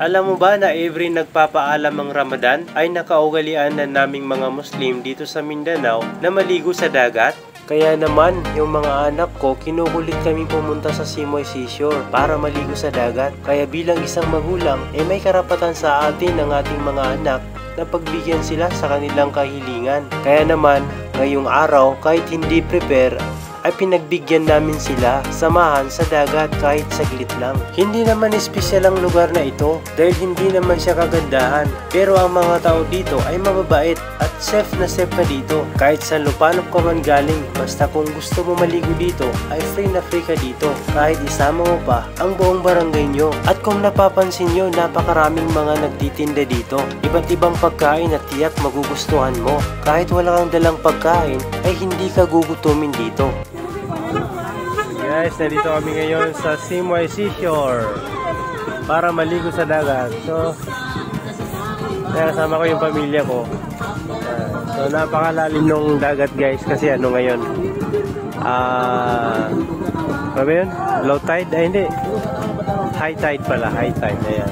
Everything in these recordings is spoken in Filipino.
Alam mo ba na every nagpapaalam ang Ramadan ay nakaugalian na naming mga Muslim dito sa Mindanao na maligo sa dagat? Kaya naman, yung mga anak ko, kinukulit kaming pumunta sa Simoy Seashore para maligo sa dagat. Kaya bilang isang magulang, may karapatan sa atin ng ating mga anak na pagbigyan sila sa kanilang kahilingan. Kaya naman, ngayong araw, kahit hindi prepare, ay pinagbigyan namin sila samahan sa dagat kahit saglit lang. Hindi naman espesyal ang lugar na ito dahil hindi naman siya kagandahan. Pero ang mga tao dito ay mababait at safe na dito. Kahit sa lupanop ka man galing, basta kung gusto mo maligo dito ay free na free ka dito. Kahit isama mo pa ang buong barangay nyo. At kung napapansin nyo, napakaraming mga nagtitinda dito. Iba't ibang pagkain at tiyak magugustuhan mo. Kahit wala kang dalang pagkain ay hindi ka gugutumin dito. Guys, nandito kami ngayon sa Simoy Seashore para maligo sa dagat. So, kasama ko yung pamilya ko. So, napakalalim ng dagat guys kasi ano ngayon? Ano ba yun? Low tide? Ay hindi. High tide pala. High tide. Ayan.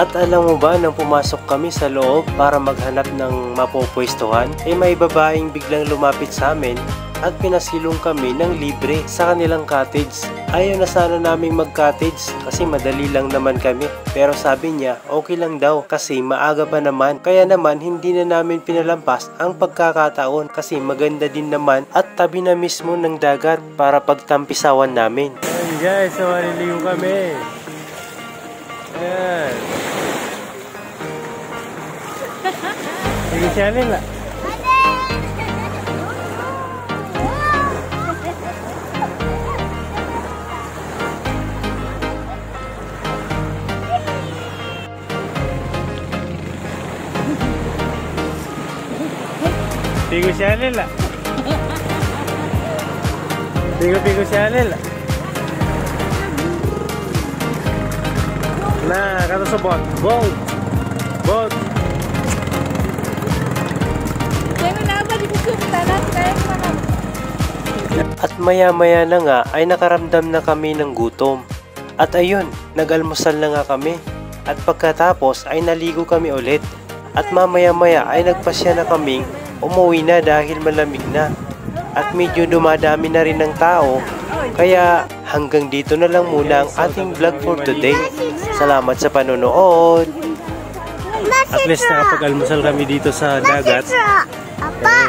At alam mo ba, nang pumasok kami sa loob para maghanap ng mapopwestuhan, may babaeng biglang lumapit sa amin at pinasilong kami ng libre sa kanilang cottage. Ayaw na sana naming mag-cottage kasi madali lang naman kami. Pero sabi niya, okay lang daw kasi maaga pa naman. Kaya naman hindi na namin pinalampas ang pagkakataon kasi maganda din naman at tabi na mismo ng dagat para pagtampisawan namin. Ayan guys, so maliliw kami. Ayan. Sige siya nila. Pigo siya nila. Pigo siya nila. Nah, kata sa bot. Boat. Boat. At maya-maya na nga ay nakaramdam na kami ng gutom. At ayun, nag-almusal na nga kami. At pagkatapos ay naligo kami ulit. At mamaya-maya ay nagpasya na kaming umuwi na dahil malamig na. At medyo dumadami na rin ng tao. Kaya hanggang dito na lang muna ang ating vlog for today. Salamat sa panonood. At least nakapag-almusal kami dito sa dagat.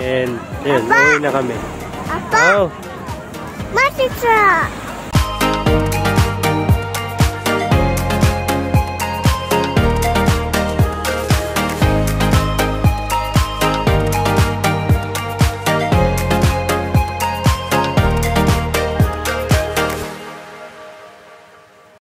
And yun, umuwi na kami. Oh. Masitra!